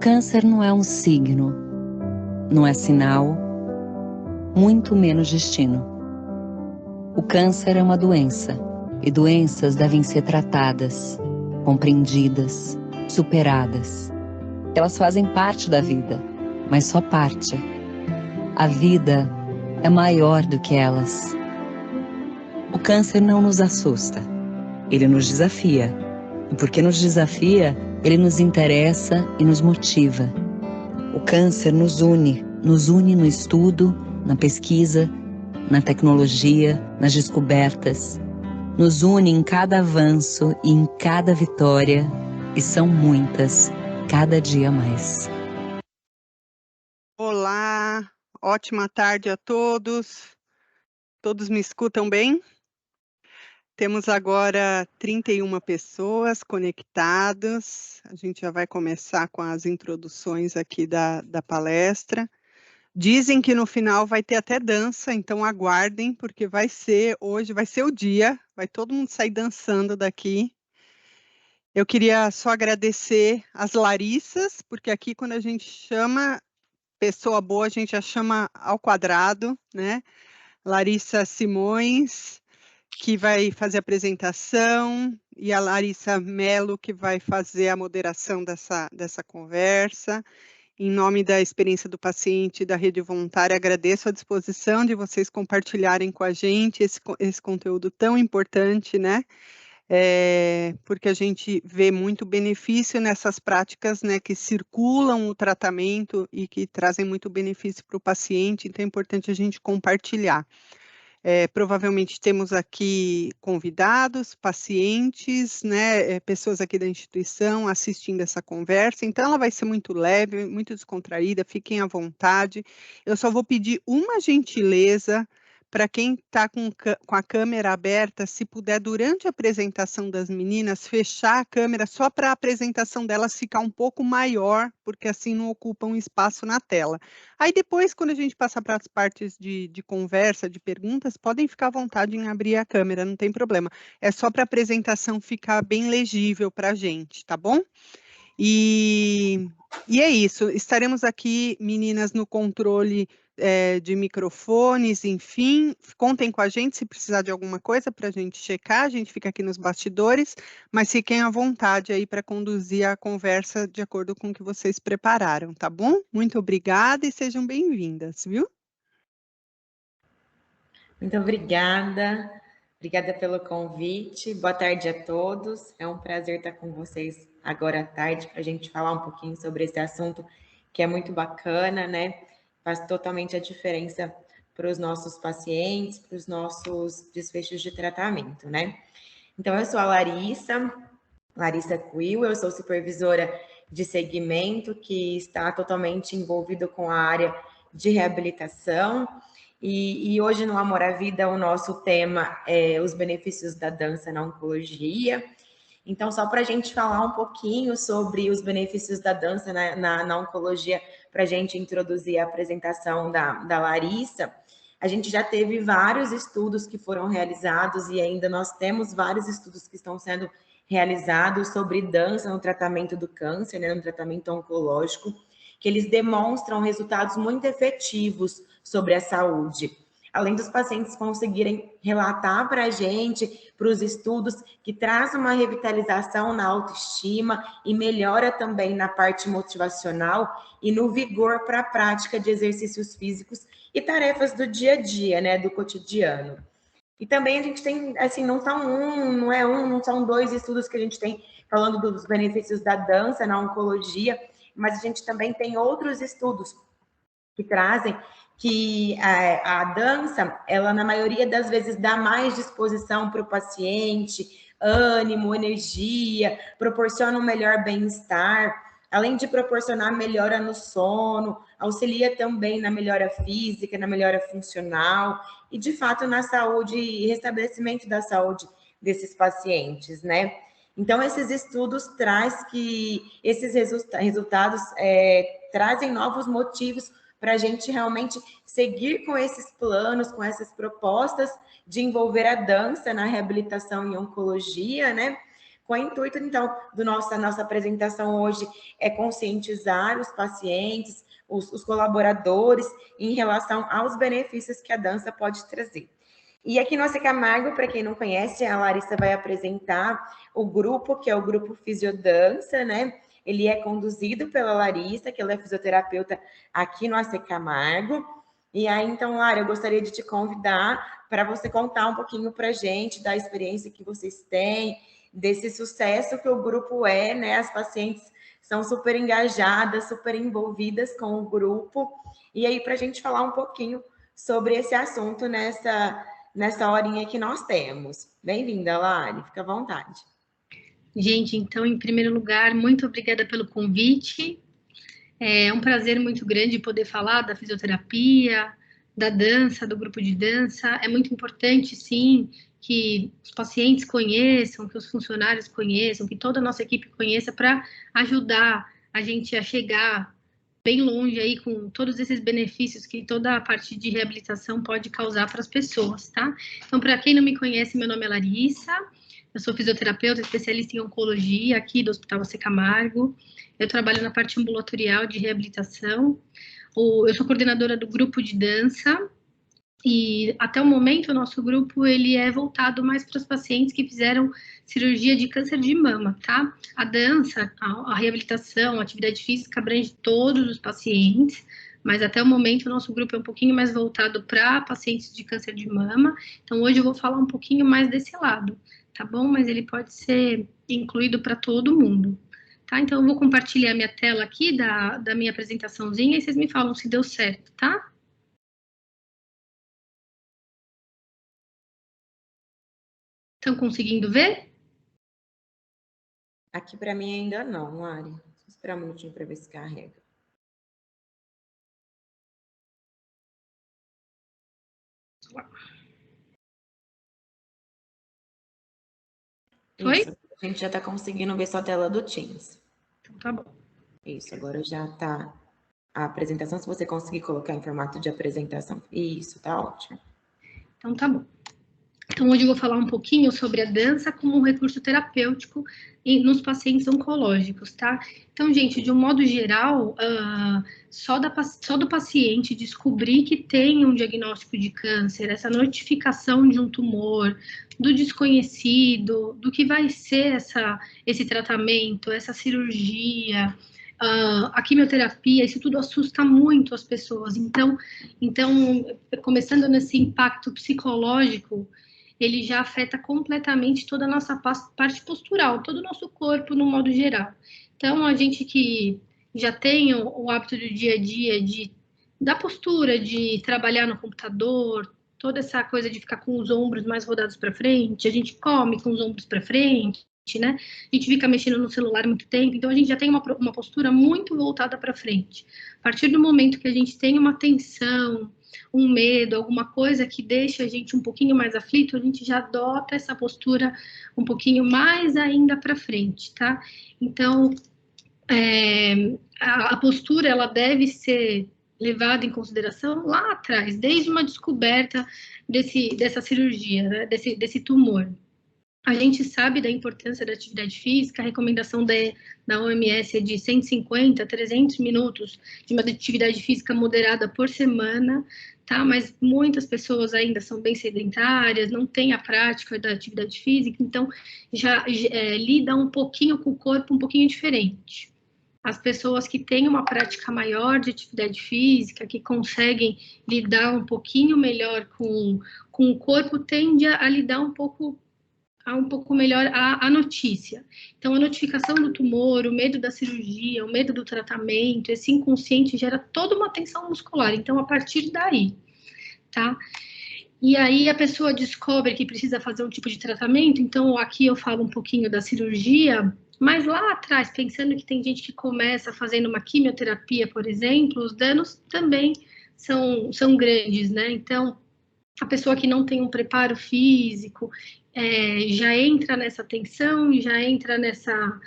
câncer não é um signo, não é sinal, muito menos destino. O câncer é uma doença, e doenças devem ser tratadas, compreendidas, superadas. Elas fazem parte da vida, mas só parte. A vida é maior do que elas. O câncer não nos assusta, ele nos desafia. E porque nos desafia, ele nos interessa e nos motiva. O câncer nos une no estudo, na pesquisa, na tecnologia, nas descobertas. Nos une em cada avanço e em cada vitória, e são muitas, cada dia mais. Olá, ótima tarde a todos. Todos me escutam bem? Temos agora 31 pessoas conectadas. A gente já vai começar com as introduções aqui da palestra. Dizem que no final vai ter até dança, então aguardem, porque hoje vai ser o dia, vai todo mundo sair dançando daqui. Eu queria só agradecer as Larissas, porque aqui quando a gente chama pessoa boa, a gente já chama ao quadrado, né? Larissa Simões, que vai fazer a apresentação, e a Larissa Mello, que vai fazer a moderação dessa conversa. Em nome da experiência do paciente e da Rede Voluntária, agradeço a disposição de vocês compartilharem com a gente esse conteúdo tão importante, né? Porque a gente vê muito benefício nessas práticas, né, que circulam o tratamento e que trazem muito benefício para o paciente, então é importante a gente compartilhar. Provavelmente temos aqui convidados, pacientes, né, pessoas aqui da instituição assistindo essa conversa, então ela vai ser muito leve, muito descontraída, fiquem à vontade. Eu só vou pedir uma gentileza para quem está com a câmera aberta, se puder, durante a apresentação das meninas, fechar a câmera só para a apresentação delas ficar um pouco maior, porque assim não ocupa um espaço na tela. Aí depois, quando a gente passar para as partes de conversa, de perguntas, podem ficar à vontade em abrir a câmera, não tem problema. É só para a apresentação ficar bem legível para a gente, tá bom? E é isso, estaremos aqui, meninas, no controle de microfones, enfim, contem com a gente se precisar de alguma coisa para a gente checar, a gente fica aqui nos bastidores, mas fiquem à vontade aí para conduzir a conversa de acordo com o que vocês prepararam, tá bom? Muito obrigada e sejam bem-vindas, viu? Muito obrigada. Obrigada pelo convite. Boa tarde a todos. É um prazer estar com vocês agora à tarde para a gente falar um pouquinho sobre esse assunto que é muito bacana, né? Faz totalmente a diferença para os nossos pacientes, para os nossos desfechos de tratamento, né? Então, eu sou a Larissa Quill, eu sou supervisora de segmento que está totalmente envolvido com a área de reabilitação. E hoje no Amor à Vida o nosso tema é os benefícios da dança na oncologia. Então, só para a gente falar um pouquinho sobre os benefícios da dança na oncologia, para a gente introduzir a apresentação da Larissa, a gente já teve vários estudos que foram realizados e ainda nós temos vários estudos que estão sendo realizados sobre dança no tratamento do câncer, né, no tratamento oncológico, que eles demonstram resultados muito efetivos sobre a saúde. Além dos pacientes conseguirem relatar para a gente, para os estudos, que traz uma revitalização na autoestima e melhora também na parte motivacional e no vigor para a prática de exercícios físicos e tarefas do dia a dia, né, do cotidiano. E também a gente tem, assim, não são dois estudos que a gente tem falando dos benefícios da dança na oncologia, mas a gente também tem outros estudos que trazem que a dança, ela na maioria das vezes dá mais disposição para o paciente, ânimo, energia, proporciona um melhor bem-estar, além de proporcionar melhora no sono, auxilia também na melhora física, na melhora funcional e, de fato, na saúde e restabelecimento da saúde desses pacientes, né? Então, esses estudos trazem que esses resultados trazem novos motivos para a gente realmente seguir com esses planos, com essas propostas de envolver a dança na reabilitação em oncologia, né? com o intuito, então, da nossa apresentação hoje é conscientizar os pacientes, os colaboradores, em relação aos benefícios que a dança pode trazer. E aqui no AC Camargo, para quem não conhece, a Larissa vai apresentar o grupo, que é o Grupo Fisiodança, né? Ele é conduzido pela Larissa, que ela é fisioterapeuta aqui no AC Camargo. E aí, então, Lara, eu gostaria de te convidar para você contar um pouquinho para a gente da experiência que vocês têm, desse sucesso que o grupo é, né? As pacientes são super engajadas, super envolvidas com o grupo. E aí, para a gente falar um pouquinho sobre esse assunto nessa horinha que nós temos. Bem-vinda, Lari, fica à vontade. Gente, então, em primeiro lugar, muito obrigada pelo convite. É um prazer muito grande poder falar da fisioterapia, da dança, do grupo de dança. É muito importante, sim, que os pacientes conheçam, que os funcionários conheçam, que toda a nossa equipe conheça para ajudar a gente a chegar bem longe aí com todos esses benefícios que toda a parte de reabilitação pode causar para as pessoas, tá? Então, para quem não me conhece, meu nome é Larissa, eu sou fisioterapeuta, especialista em oncologia aqui do Hospital AC Camargo. Eu trabalho na parte ambulatorial de reabilitação. Eu sou coordenadora do grupo de dança e até o momento o nosso grupo ele é voltado mais para os pacientes que fizeram cirurgia de câncer de mama, tá? A dança, a reabilitação, a atividade física abrange todos os pacientes, mas até o momento o nosso grupo é um pouquinho mais voltado para pacientes de câncer de mama. Então hoje eu vou falar um pouquinho mais desse lado, tá bom? Mas ele pode ser incluído para todo mundo. Tá? Então, eu vou compartilhar minha tela aqui da minha apresentaçãozinha e vocês me falam se deu certo, tá? Estão conseguindo ver? Aqui para mim ainda não, Lari. Vou esperar um minutinho para ver se carrega. Foi? Isso, a gente já está conseguindo ver sua tela do Teams. Então, tá bom. Isso, agora já está a apresentação, se você conseguir colocar em formato de apresentação. Isso, tá ótimo. Então, tá bom. Então, hoje eu vou falar um pouquinho sobre a dança como um recurso terapêutico nos pacientes oncológicos, tá? Então, gente, de um modo geral, só do paciente descobrir que tem um diagnóstico de câncer, essa notificação de um tumor, do desconhecido, do que vai ser esse tratamento, essa cirurgia, a quimioterapia, isso tudo assusta muito as pessoas. Então, começando nesse impacto psicológico, ele já afeta completamente toda a nossa parte postural, todo o nosso corpo no modo geral. Então, a gente que já tem o hábito do dia a dia da postura, de trabalhar no computador, toda essa coisa de ficar com os ombros mais rodados para frente, a gente come com os ombros para frente, né? A gente fica mexendo no celular muito tempo, então a gente já tem uma postura muito voltada para frente. A partir do momento que a gente tem uma tensão, um medo, alguma coisa que deixa a gente um pouquinho mais aflito, a gente já adota essa postura um pouquinho mais ainda para frente, tá? Então, a postura, ela deve ser levada em consideração lá atrás, desde uma descoberta dessa cirurgia, né? desse tumor. A gente sabe da importância da atividade física, a recomendação da OMS é de 150 a 300 minutos de uma atividade física moderada por semana, tá? Mas muitas pessoas ainda são bem sedentárias, não têm a prática da atividade física, então já lida um pouquinho com o corpo um pouquinho diferente. As pessoas que têm uma prática maior de atividade física, que conseguem lidar um pouquinho melhor com o corpo, tende a lidar um pouco melhor a notícia. Então, a notificação do tumor, o medo da cirurgia, o medo do tratamento, esse inconsciente gera toda uma tensão muscular. Então, a partir daí, tá? E aí a pessoa descobre que precisa fazer um tipo de tratamento. Então, aqui eu falo um pouquinho da cirurgia, mas lá atrás, pensando que tem gente que começa fazendo uma quimioterapia, por exemplo, os danos também são grandes, né? Então, a pessoa que não tem um preparo físico já entra nessa tensão, já entra nessa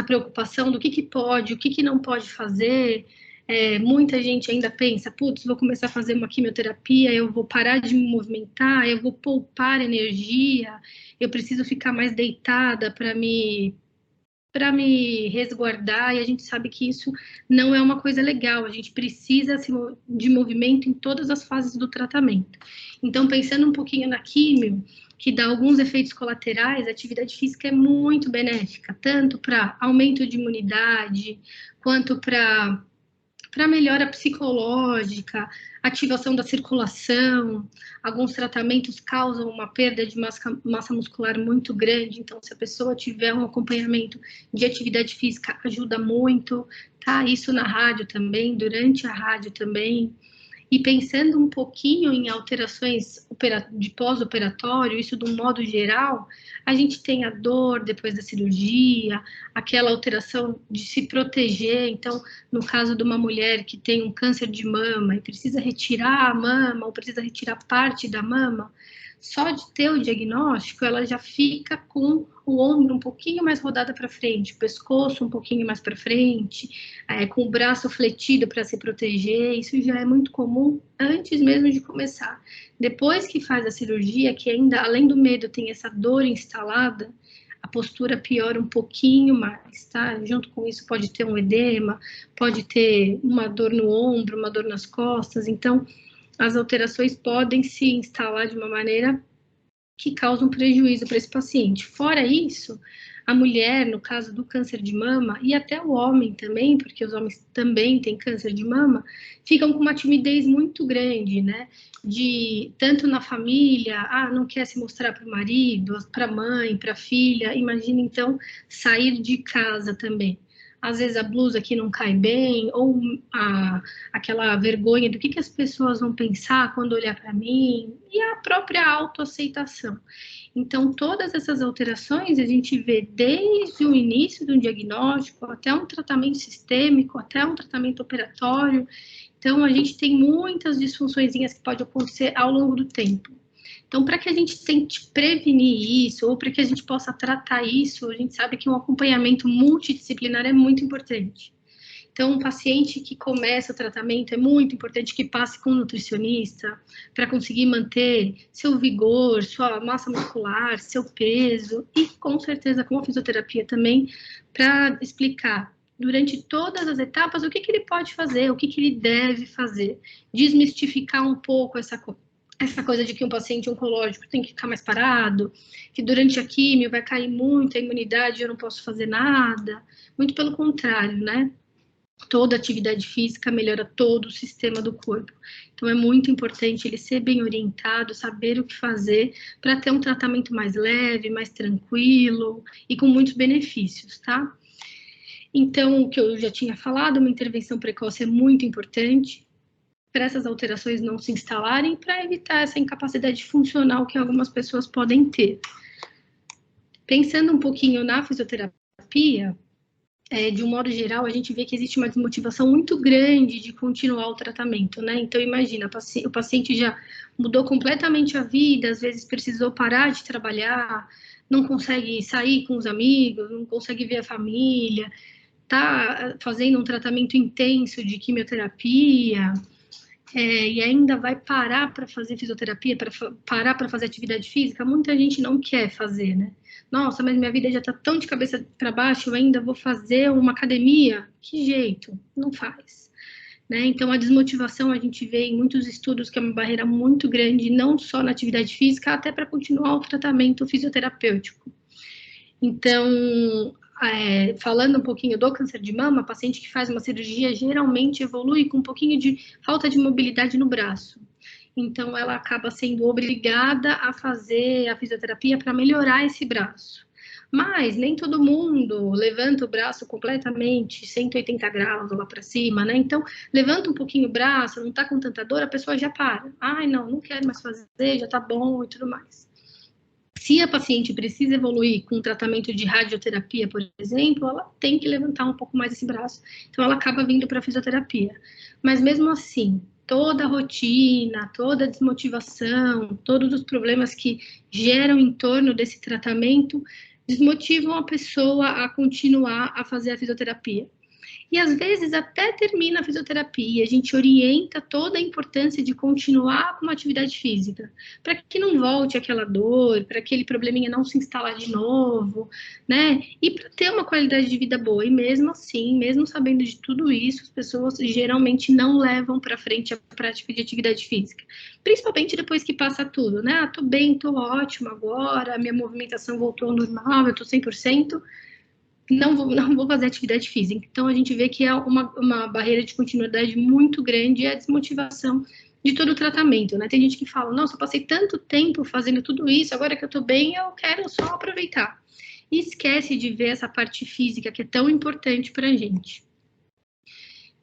preocupação do que pode, o que não pode fazer, Muita gente ainda pensa, putz, vou começar a fazer uma quimioterapia, eu vou parar de me movimentar, eu vou poupar energia, eu preciso ficar mais deitada para me resguardar, e a gente sabe que isso não é uma coisa legal, a gente precisa de movimento em todas as fases do tratamento. Então, pensando um pouquinho na químio, que dá alguns efeitos colaterais, a atividade física é muito benéfica, tanto para aumento de imunidade, quanto para melhora psicológica, ativação da circulação. Alguns tratamentos causam uma perda de massa muscular muito grande, então se a pessoa tiver um acompanhamento de atividade física, ajuda muito, tá? Isso na rádio também, durante a rádio também. E pensando um pouquinho em alterações de pós-operatório, isso de um modo geral, a gente tem a dor depois da cirurgia, aquela alteração de se proteger. Então, no caso de uma mulher que tem um câncer de mama e precisa retirar a mama ou precisa retirar parte da mama, só de ter o diagnóstico, ela já fica com o ombro um pouquinho mais rodado para frente, o pescoço um pouquinho mais para frente, com o braço fletido para se proteger. Isso já é muito comum antes mesmo de começar. Depois que faz a cirurgia, que ainda, além do medo, tem essa dor instalada, a postura piora um pouquinho mais, tá? Junto com isso pode ter um edema, pode ter uma dor no ombro, uma dor nas costas. Então, as alterações podem se instalar de uma maneira que causa um prejuízo para esse paciente. Fora isso, a mulher, no caso do câncer de mama, e até o homem também, porque os homens também têm câncer de mama, ficam com uma timidez muito grande, né? Tanto na família, não quer se mostrar para o marido, para a mãe, para a filha. Imagina, então, sair de casa também. Às vezes a blusa aqui não cai bem, ou aquela vergonha do que as pessoas vão pensar quando olhar para mim, e a própria autoaceitação. Então, todas essas alterações a gente vê desde o início do diagnóstico, até um tratamento sistêmico, até um tratamento operatório. Então, a gente tem muitas disfunçõezinhas que podem acontecer ao longo do tempo. Então, para que a gente tente prevenir isso, ou para que a gente possa tratar isso, a gente sabe que um acompanhamento multidisciplinar é muito importante. Então, um paciente que começa o tratamento, é muito importante que passe com um nutricionista para conseguir manter seu vigor, sua massa muscular, seu peso, e com certeza com a fisioterapia também, para explicar durante todas as etapas o que ele pode fazer, o que ele deve fazer, desmistificar um pouco essa coisa de que um paciente oncológico tem que ficar mais parado, que durante a quimio vai cair muito a imunidade e eu não posso fazer nada. Muito pelo contrário, né? Toda atividade física melhora todo o sistema do corpo. Então, é muito importante ele ser bem orientado, saber o que fazer para ter um tratamento mais leve, mais tranquilo e com muitos benefícios, tá? Então, o que eu já tinha falado, uma intervenção precoce é muito importante para essas alterações não se instalarem, para evitar essa incapacidade funcional que algumas pessoas podem ter. Pensando um pouquinho na fisioterapia, de um modo geral, a gente vê que existe uma desmotivação muito grande de continuar o tratamento, né? Então, imagina, o paciente já mudou completamente a vida, às vezes precisou parar de trabalhar, não consegue sair com os amigos, não consegue ver a família, está fazendo um tratamento intenso de quimioterapia, e ainda vai parar para fazer fisioterapia, parar para fazer atividade física. Muita gente não quer fazer, né? Nossa, mas minha vida já está tão de cabeça para baixo, eu ainda vou fazer uma academia? Que jeito? Não faz. Né? Então, a desmotivação a gente vê em muitos estudos que é uma barreira muito grande, não só na atividade física, até para continuar o tratamento fisioterapêutico. Então, falando um pouquinho do câncer de mama, a paciente que faz uma cirurgia geralmente evolui com um pouquinho de falta de mobilidade no braço. Então, ela acaba sendo obrigada a fazer a fisioterapia para melhorar esse braço. Mas nem todo mundo levanta o braço completamente 180 graus lá para cima, né? Então, levanta um pouquinho o braço, não está com tanta dor, a pessoa já para. Ai, não quero mais fazer, já está bom e tudo mais. Se a paciente precisa evoluir com tratamento de radioterapia, por exemplo, ela tem que levantar um pouco mais esse braço. Então, ela acaba vindo para a fisioterapia. Mas mesmo assim, toda a rotina, toda a desmotivação, todos os problemas que geram em torno desse tratamento desmotivam a pessoa a continuar a fazer a fisioterapia. E às vezes até termina a fisioterapia, a gente orienta toda a importância de continuar com uma atividade física, para que não volte aquela dor, para aquele probleminha não se instalar de novo, né? E para ter uma qualidade de vida boa. E mesmo assim, mesmo sabendo de tudo isso, as pessoas geralmente não levam para frente a prática de atividade física. Principalmente depois que passa tudo, né? Ah, tô bem, tô ótimo agora, a minha movimentação voltou ao normal, eu tô 100%. Não vou fazer atividade física. Então, a gente vê que é uma barreira de continuidade muito grande e a desmotivação de todo o tratamento, né? Tem gente que fala, nossa, eu passei tanto tempo fazendo tudo isso, agora que eu tô bem, eu quero só aproveitar. E esquece de ver essa parte física que é tão importante pra gente.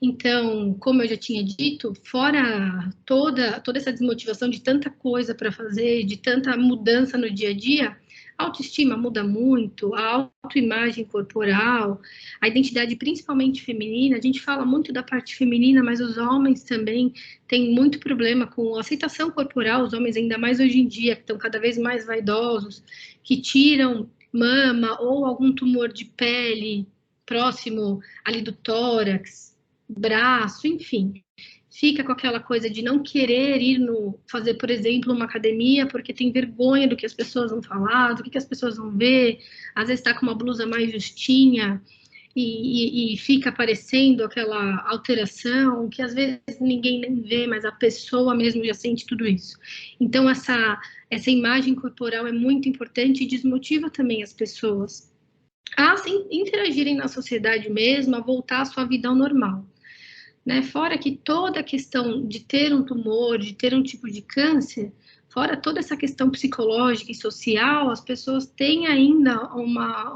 Então, como eu já tinha dito, fora toda essa desmotivação de tanta coisa para fazer, de tanta mudança no dia a dia, a autoestima muda muito, a autoimagem corporal, a identidade principalmente feminina. A gente fala muito da parte feminina, mas os homens também têm muito problema com a aceitação corporal. Os homens, ainda mais hoje em dia, que estão cada vez mais vaidosos, que tiram mama ou algum tumor de pele próximo ali do tórax, braço, enfim, fica com aquela coisa de não querer fazer, por exemplo, uma academia porque tem vergonha do que as pessoas vão falar, do que as pessoas vão ver, às vezes está com uma blusa mais justinha e fica aparecendo aquela alteração que às vezes ninguém nem vê, mas a pessoa mesmo já sente tudo isso. Então essa imagem corporal é muito importante e desmotiva também as pessoas a interagirem na sociedade mesmo, a voltar à sua vida ao normal. Né? Fora que toda a questão de ter um tumor, de ter um tipo de câncer, fora toda essa questão psicológica e social, as pessoas têm ainda uma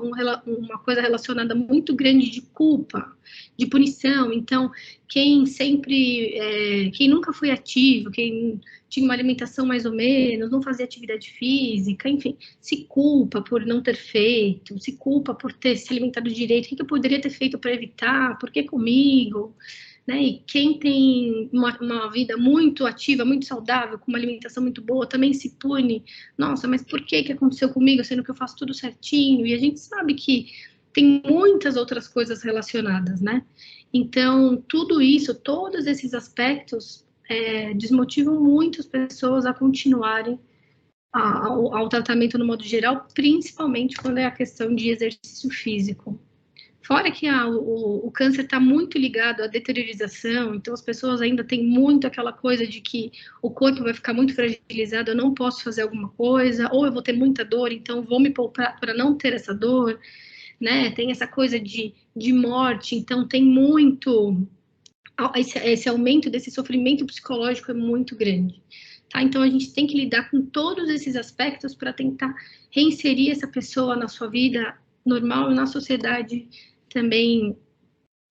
coisa relacionada muito grande de culpa, de punição. Então, quem nunca foi ativo, quem tinha uma alimentação mais ou menos, não fazia atividade física, enfim, se culpa por não ter feito, se culpa por ter se alimentado direito, o que eu poderia ter feito para evitar, por que comigo? Né? E quem tem uma vida muito ativa, muito saudável, com uma alimentação muito boa, também se pune. Nossa, mas por que aconteceu comigo, sendo que eu faço tudo certinho? E a gente sabe que tem muitas outras coisas relacionadas, né? Então, tudo isso, todos esses aspectos desmotivam muito as pessoas a continuarem ao tratamento no modo geral, principalmente quando é a questão de exercício físico. Fora que o câncer está muito ligado à deteriorização, então as pessoas ainda têm muito aquela coisa de que o corpo vai ficar muito fragilizado, eu não posso fazer alguma coisa, ou eu vou ter muita dor, então vou me poupar para não ter essa dor, né? Tem essa coisa de morte, então tem muito... Esse aumento desse sofrimento psicológico é muito grande. Tá? Então a gente tem que lidar com todos esses aspectos para tentar reinserir essa pessoa na sua vida normal e na sociedade também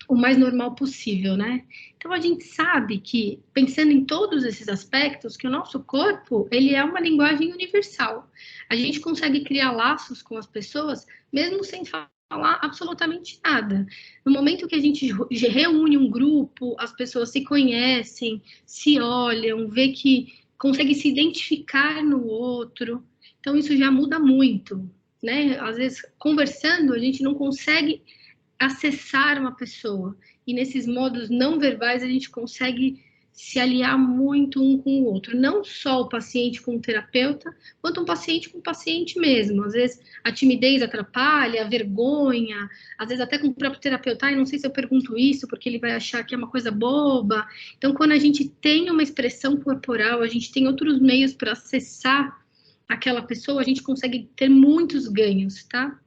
o mais normal possível, né? Então a gente sabe que, pensando em todos esses aspectos, que o nosso corpo, ele é uma linguagem universal. A gente consegue criar laços com as pessoas, mesmo sem falar absolutamente nada. No momento que a gente reúne um grupo, as pessoas se conhecem, se olham, vê que consegue se identificar no outro. Então isso já muda muito, né? Às vezes, conversando, a gente não consegue acessar uma pessoa. E nesses modos não verbais, a gente consegue se aliar muito um com o outro. Não só o paciente com o terapeuta, quanto um paciente com o paciente mesmo. Às vezes, a timidez atrapalha, a vergonha, às vezes até com o próprio terapeuta, não sei se eu pergunto isso, porque ele vai achar que é uma coisa boba. Então, quando a gente tem uma expressão corporal, a gente tem outros meios para acessar aquela pessoa, a gente consegue ter muitos ganhos, tá?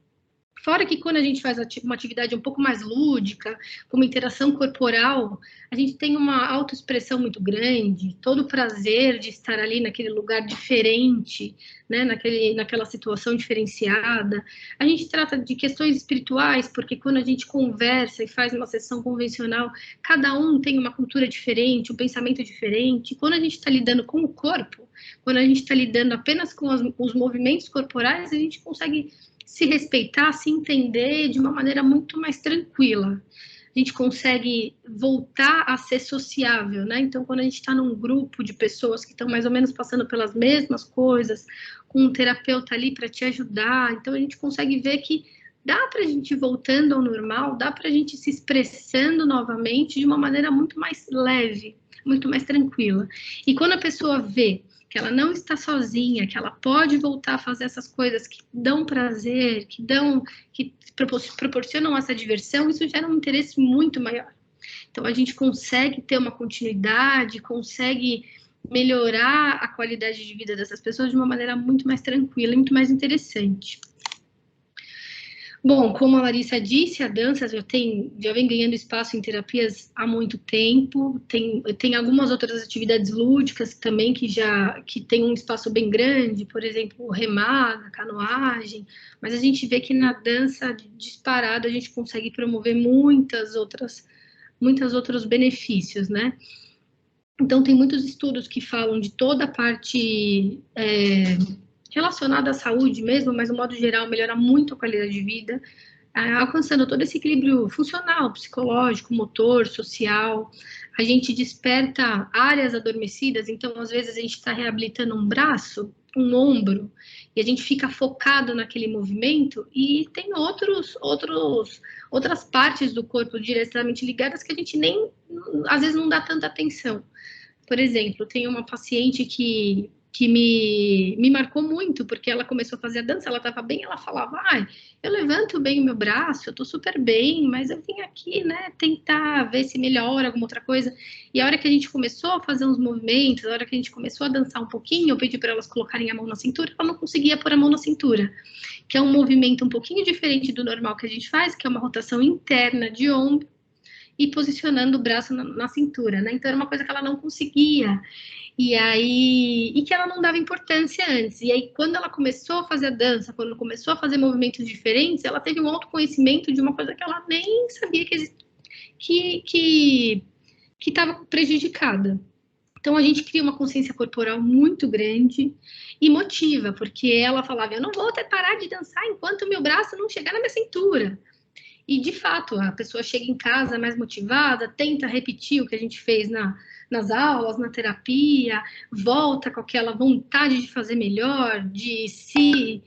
Fora que quando a gente faz uma atividade um pouco mais lúdica, com uma interação corporal, a gente tem uma autoexpressão muito grande, todo o prazer de estar ali naquele lugar diferente, né, naquela situação diferenciada. A gente trata de questões espirituais, porque quando a gente conversa e faz uma sessão convencional, cada um tem uma cultura diferente, um pensamento diferente. Quando a gente está lidando com o corpo, quando a gente está lidando apenas com os movimentos corporais, a gente consegue se respeitar, se entender de uma maneira muito mais tranquila. A gente consegue voltar a ser sociável, né? Então, quando a gente está num grupo de pessoas que estão mais ou menos passando pelas mesmas coisas, com um terapeuta ali para te ajudar, então a gente consegue ver que dá para a gente ir voltando ao normal, dá para a gente se expressando novamente de uma maneira muito mais leve, muito mais tranquila. E quando a pessoa vê que ela não está sozinha, que ela pode voltar a fazer essas coisas que dão prazer, que proporcionam essa diversão, isso gera um interesse muito maior. Então, a gente consegue ter uma continuidade, consegue melhorar a qualidade de vida dessas pessoas de uma maneira muito mais tranquila e muito mais interessante. Bom, como a Larissa disse, a dança já vem ganhando espaço em terapias há muito tempo, tem algumas outras atividades lúdicas também que tem um espaço bem grande, por exemplo, remada, canoagem, mas a gente vê que na dança disparada a gente consegue promover muitos outros benefícios, né? Então, tem muitos estudos que falam de toda a parte relacionada à saúde mesmo, mas, no modo geral, melhora muito a qualidade de vida, alcançando todo esse equilíbrio funcional, psicológico, motor, social. A gente desperta áreas adormecidas, então, às vezes, a gente está reabilitando um braço, um ombro, e a gente fica focado naquele movimento, e tem outras partes do corpo diretamente ligadas que a gente às vezes, não dá tanta atenção. Por exemplo, tem uma paciente que me marcou muito, porque ela começou a fazer a dança, ela estava bem, ela falava, eu levanto bem o meu braço, eu estou super bem, mas eu vim aqui, né, tentar ver se melhora alguma outra coisa. E a hora que a gente começou a fazer uns movimentos, a hora que a gente começou a dançar um pouquinho, eu pedi para elas colocarem a mão na cintura, ela não conseguia pôr a mão na cintura, que é um movimento um pouquinho diferente do normal que a gente faz, que é uma rotação interna de ombro, e posicionando o braço na cintura, né? Então, era uma coisa que ela não conseguia. E que ela não dava importância antes. E aí, quando ela começou a fazer a dança, quando começou a fazer movimentos diferentes, ela teve um autoconhecimento de uma coisa que ela nem sabia que estava prejudicada. Então, a gente cria uma consciência corporal muito grande e motiva, porque ela falava, eu não vou até parar de dançar enquanto o meu braço não chegar na minha cintura. E, de fato, a pessoa chega em casa mais motivada, tenta repetir o que a gente fez nas aulas, na terapia, volta com aquela vontade de fazer melhor, de se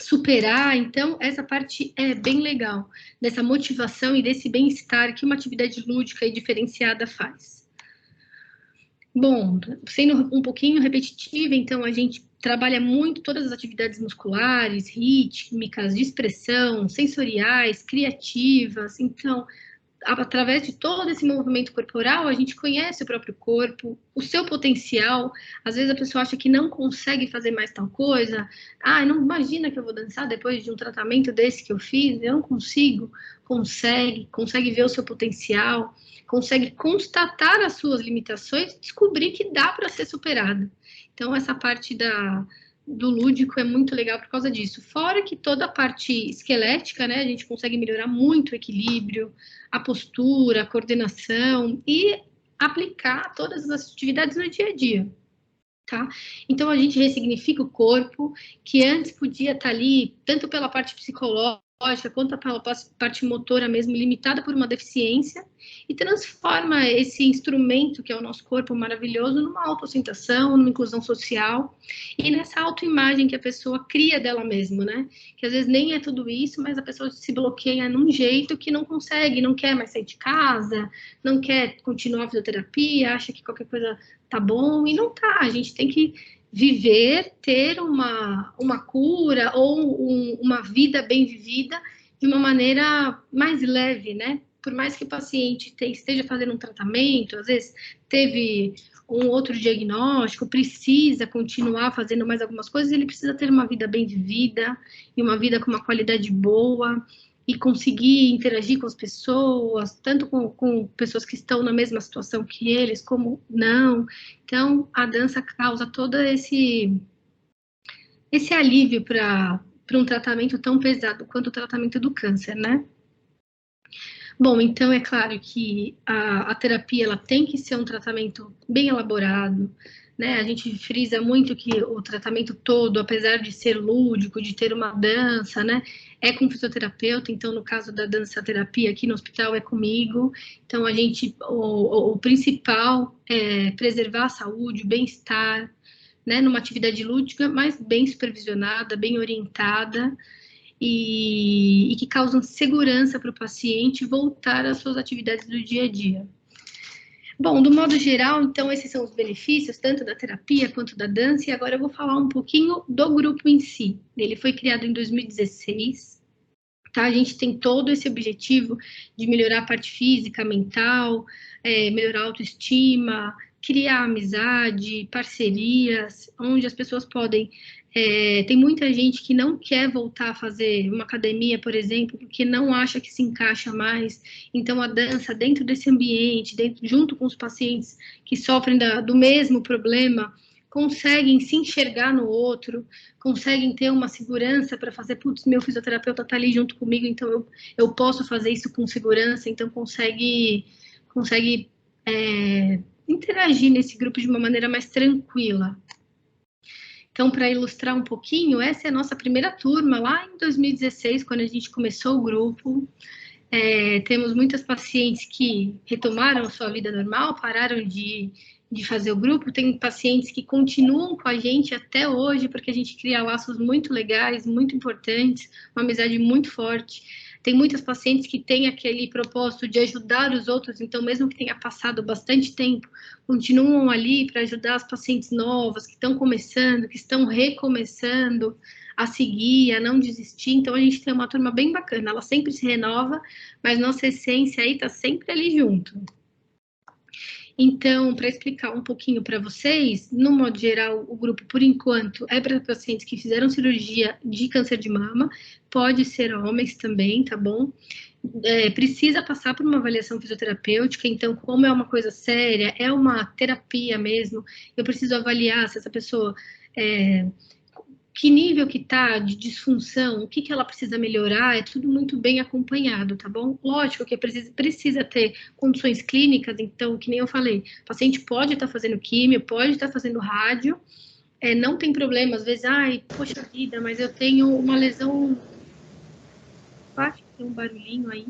superar. Então, essa parte é bem legal, dessa motivação e desse bem-estar que uma atividade lúdica e diferenciada faz. Bom, sendo um pouquinho repetitiva, então a gente trabalha muito todas as atividades musculares, rítmicas, de expressão, sensoriais, criativas. Então, através de todo esse movimento corporal, a gente conhece o próprio corpo, o seu potencial. Às vezes a pessoa acha que não consegue fazer mais tal coisa. Não imagina que eu vou dançar depois de um tratamento desse que eu fiz. Eu não consigo. Consegue ver o seu potencial, consegue constatar as suas limitações e descobrir que dá para ser superada. Então, essa parte do lúdico é muito legal por causa disso. Fora que toda a parte esquelética, né, a gente consegue melhorar muito o equilíbrio, a postura, a coordenação e aplicar todas as atividades no dia a dia, tá? Então, a gente ressignifica o corpo, que antes podia estar ali, tanto pela parte psicológica, quanto pela parte motora mesmo, limitada por uma deficiência, e transforma esse instrumento, que é o nosso corpo maravilhoso, numa autoaceitação, numa inclusão social, e nessa autoimagem que a pessoa cria dela mesma, né? Que às vezes nem é tudo isso, mas a pessoa se bloqueia num jeito que não consegue, não quer mais sair de casa, não quer continuar a fisioterapia, acha que qualquer coisa tá bom, e não tá. A gente tem que viver, ter uma cura ou uma vida bem vivida de uma maneira mais leve, né? Por mais que o paciente esteja fazendo um tratamento, às vezes teve um outro diagnóstico, precisa continuar fazendo mais algumas coisas, ele precisa ter uma vida bem vivida e uma vida com uma qualidade boa e conseguir interagir com as pessoas, tanto com pessoas que estão na mesma situação que eles, como não. Então, a dança causa todo esse alívio para um tratamento tão pesado quanto o tratamento do câncer, né? Bom, então é claro que a terapia ela tem que ser um tratamento bem elaborado, né? A gente frisa muito que o tratamento todo, apesar de ser lúdico, de ter uma dança, né? É com fisioterapeuta, então no caso da dança terapia aqui no hospital é comigo. Então o principal é preservar a saúde, o bem-estar, né? Numa atividade lúdica, mas bem supervisionada, bem orientada. e que causam segurança para o paciente voltar às suas atividades do dia a dia. Bom, do modo geral, então, esses são os benefícios, tanto da terapia quanto da dança, e agora eu vou falar um pouquinho do grupo em si. Ele foi criado em 2016, tá? A gente tem todo esse objetivo de melhorar a parte física, mental, melhorar a autoestima, criar amizade, parcerias, onde as pessoas podem... tem muita gente que não quer voltar a fazer uma academia, por exemplo, porque não acha que se encaixa mais. Então, a dança dentro desse ambiente, junto com os pacientes que sofrem do mesmo problema, conseguem se enxergar no outro, conseguem ter uma segurança para fazer, putz, meu fisioterapeuta está ali junto comigo, então eu posso fazer isso com segurança, então consegue interagir nesse grupo de uma maneira mais tranquila. Então, para ilustrar um pouquinho, essa é a nossa primeira turma, lá em 2016, quando a gente começou o grupo. Temos muitas pacientes que retomaram a sua vida normal, pararam de fazer o grupo. Tem pacientes que continuam com a gente até hoje, porque a gente cria laços muito legais, muito importantes, uma amizade muito forte. Tem muitas pacientes que têm aquele propósito de ajudar os outros, então mesmo que tenha passado bastante tempo, continuam ali para ajudar as pacientes novas, que estão começando, que estão recomeçando a seguir, a não desistir. Então a gente tem uma turma bem bacana, ela sempre se renova, mas nossa essência aí está sempre ali junto. Então, para explicar um pouquinho para vocês, no modo geral, o grupo, por enquanto, é para pacientes que fizeram cirurgia de câncer de mama, pode ser homens também, tá bom? Precisa passar por uma avaliação fisioterapêutica, então, como é uma coisa séria, é uma terapia mesmo, eu preciso avaliar se essa pessoa... que nível que tá de disfunção, o que ela precisa melhorar, é tudo muito bem acompanhado, tá bom? Lógico que precisa ter condições clínicas, então, que nem eu falei, o paciente pode estar fazendo químio, pode estar fazendo rádio, não tem problema, às vezes, ai, poxa vida, mas eu tenho uma lesão, acho que tem um barulhinho aí.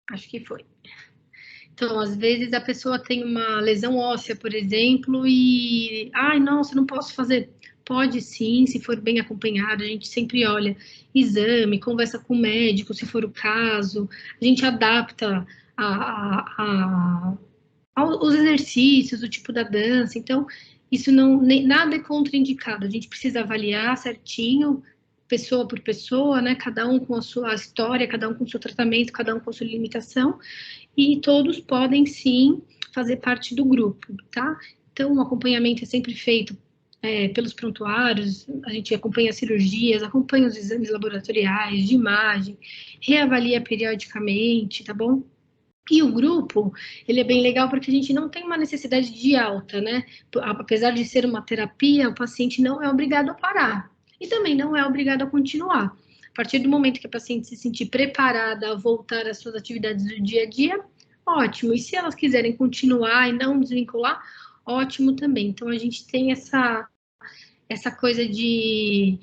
Acho que foi. Então, às vezes a pessoa tem uma lesão óssea, por exemplo, e... ai, nossa, não posso fazer. Pode sim, se for bem acompanhado, a gente sempre olha exame, conversa com o médico, se for o caso, a gente adapta os exercícios, o tipo da dança, então, isso nada é contraindicado, a gente precisa avaliar certinho, pessoa por pessoa, né, cada um com a sua história, cada um com o seu tratamento, cada um com a sua limitação, e todos podem, sim, fazer parte do grupo, tá? Então, o acompanhamento é sempre feito pelos prontuários, a gente acompanha as cirurgias, acompanha os exames laboratoriais, de imagem, reavalia periodicamente, tá bom? E o grupo, ele é bem legal porque a gente não tem uma necessidade de alta, né? Apesar de ser uma terapia, o paciente não é obrigado a parar. E também não é obrigado a continuar. A partir do momento que a paciente se sentir preparada a voltar às suas atividades do dia a dia, ótimo. E se elas quiserem continuar e não desvincular, ótimo também. Então, a gente tem essa coisa de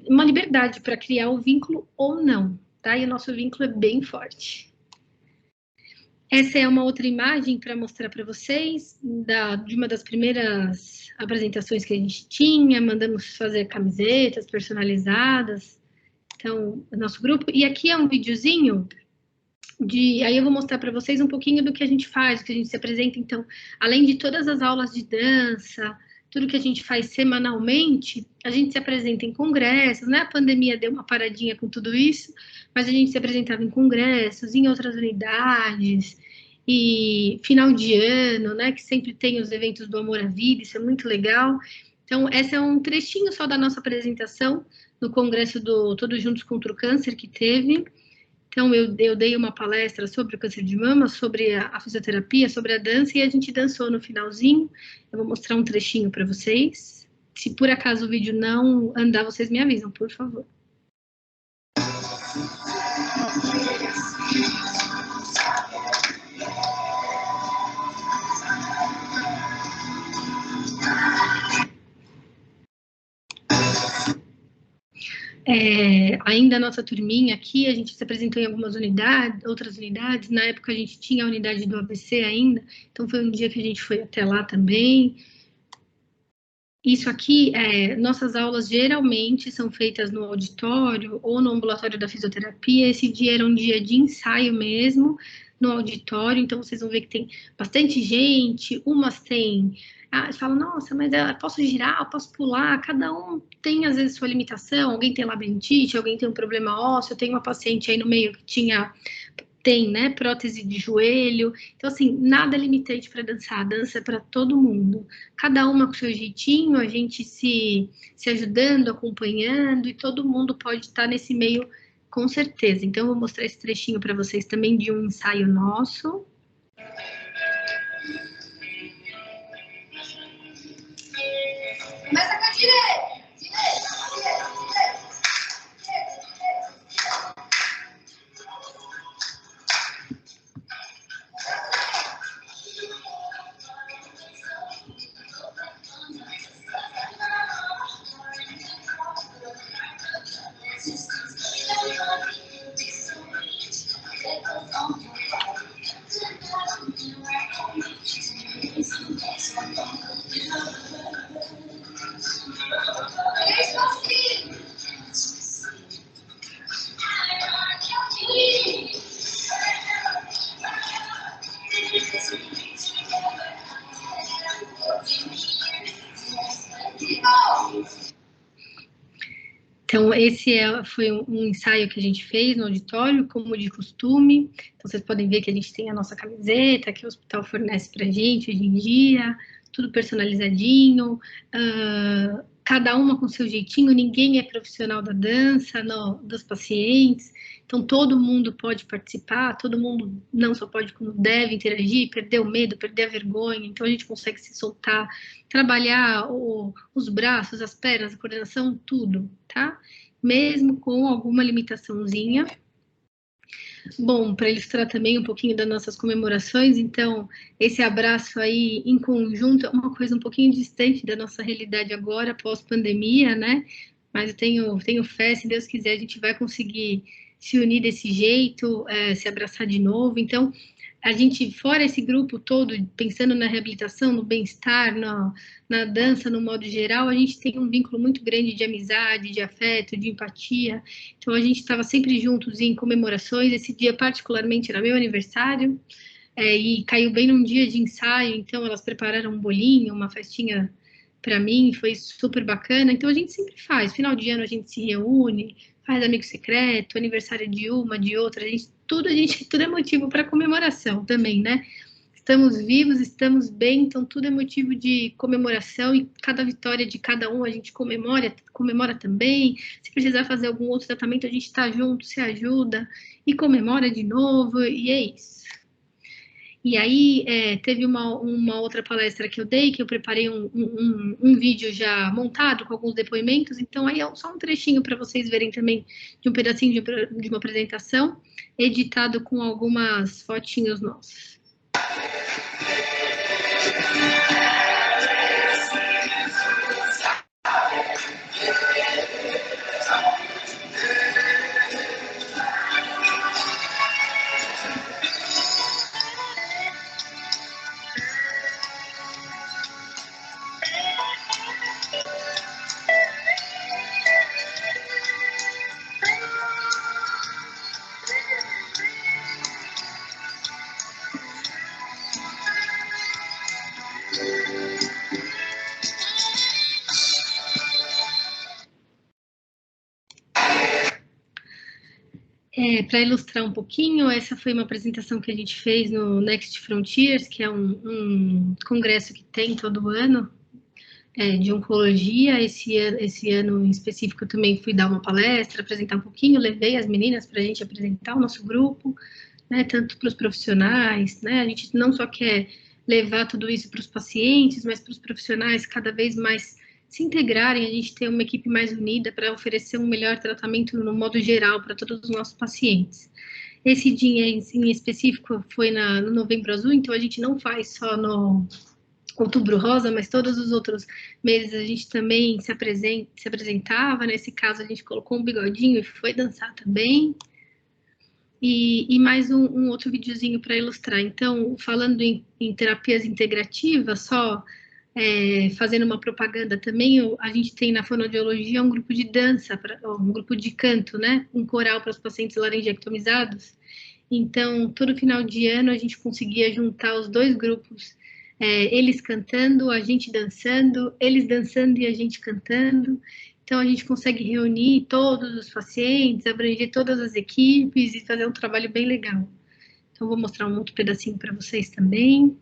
uma liberdade para criar o vínculo ou não, tá? E o nosso vínculo é bem forte. Essa é uma outra imagem para mostrar para vocês de uma das primeiras apresentações que a gente tinha, mandamos fazer camisetas personalizadas, então, o nosso grupo. E aqui é um videozinho aí eu vou mostrar para vocês um pouquinho do que a gente faz, do que a gente se apresenta. Então, além de todas as aulas de dança, tudo que a gente faz semanalmente, a gente se apresenta em congressos, né? A pandemia deu uma paradinha com tudo isso, mas a gente se apresentava em congressos, em outras unidades, e final de ano, né? Que sempre tem os eventos do Amor à Vida, isso é muito legal. Então, esse é um trechinho só da nossa apresentação no congresso do Todos Juntos contra o Câncer que teve. Então, eu dei uma palestra sobre o câncer de mama, sobre a fisioterapia, sobre a dança, e a gente dançou no finalzinho. Eu vou mostrar um trechinho para vocês. Se por acaso o vídeo não andar, vocês me avisam, por favor. Ainda a nossa turminha aqui, a gente se apresentou em algumas unidades, outras unidades. Na época a gente tinha a unidade do ABC ainda, então foi um dia que a gente foi até lá também. Isso aqui, nossas aulas geralmente são feitas no auditório ou no ambulatório da fisioterapia. Esse dia era um dia de ensaio mesmo, no auditório, então vocês vão ver que tem bastante gente, umas tem... falam, nossa, mas eu posso girar, eu posso pular, cada um tem às vezes sua limitação, alguém tem labirintite, alguém tem um problema ósseo, eu tenho uma paciente aí no meio que tem, né, prótese de joelho. Então, assim, nada limitante para dançar. A dança é para todo mundo. Cada uma com seu jeitinho, a gente se ajudando, acompanhando, e todo mundo pode estar nesse meio, com certeza. Então, eu vou mostrar esse trechinho para vocês também de um ensaio nosso. Começa com a direita. Então, esse foi um ensaio que a gente fez no auditório, como de costume. Então, vocês podem ver que a gente tem a nossa camiseta, que o hospital fornece para a gente hoje em dia, tudo personalizadinho, cada uma com seu jeitinho, ninguém é profissional da dança, dos pacientes. Então, todo mundo pode participar, todo mundo não só pode, como deve interagir, perder o medo, perder a vergonha. Então, a gente consegue se soltar, trabalhar os braços, as pernas, a coordenação, tudo, tá? Mesmo com alguma limitaçãozinha. Bom, para ilustrar também um pouquinho das nossas comemorações, então, esse abraço aí em conjunto é uma coisa um pouquinho distante da nossa realidade agora, pós-pandemia, né? Mas eu tenho fé, se Deus quiser, a gente vai conseguir se unir desse jeito, se abraçar de novo. Então, a gente, fora esse grupo todo, pensando na reabilitação, no bem-estar, na dança, no modo geral, a gente tem um vínculo muito grande de amizade, de afeto, de empatia. Então, a gente estava sempre juntos em comemorações. Esse dia, particularmente, era meu aniversário, e caiu bem num dia de ensaio, então elas prepararam um bolinho, uma festinha para mim, foi super bacana. Então, a gente sempre faz. Final de ano, a gente se reúne, faz amigo secreto, aniversário de uma, de outra, tudo é motivo para comemoração também, né? Estamos vivos, estamos bem, então tudo é motivo de comemoração, e cada vitória de cada um a gente comemora também. Se precisar fazer algum outro tratamento, a gente está junto, se ajuda e comemora de novo, e é isso. E aí, teve uma outra palestra que eu dei, que eu preparei um vídeo já montado com alguns depoimentos, então aí é só um trechinho para vocês verem também de um pedacinho de uma apresentação, editado com algumas fotinhos nossas. Para ilustrar um pouquinho, essa foi uma apresentação que a gente fez no Next Frontiers, que é um congresso que tem todo ano, de oncologia. Esse ano em específico eu também fui dar uma palestra, apresentar um pouquinho, levei as meninas para a gente apresentar o nosso grupo, né, tanto para os profissionais, né, a gente não só quer levar tudo isso para os pacientes, mas para os profissionais cada vez mais se integrarem, a gente ter uma equipe mais unida para oferecer um melhor tratamento no modo geral para todos os nossos pacientes. Esse dia em específico foi no Novembro Azul, então a gente não faz só no Outubro Rosa, mas todos os outros meses a gente também se apresentava. Nesse caso, a gente colocou um bigodinho e foi dançar também. E mais um outro videozinho para ilustrar. Então, falando em terapias integrativas, só fazendo uma propaganda também, a gente tem na fonoaudiologia um grupo de dança, um grupo de canto, né? Um coral para os pacientes laringectomizados. Então, todo final de ano a gente conseguia juntar os dois grupos, eles cantando, a gente dançando, eles dançando e a gente cantando. Então, a gente consegue reunir todos os pacientes, abranger todas as equipes e fazer um trabalho bem legal. Então, vou mostrar um outro pedacinho para vocês também.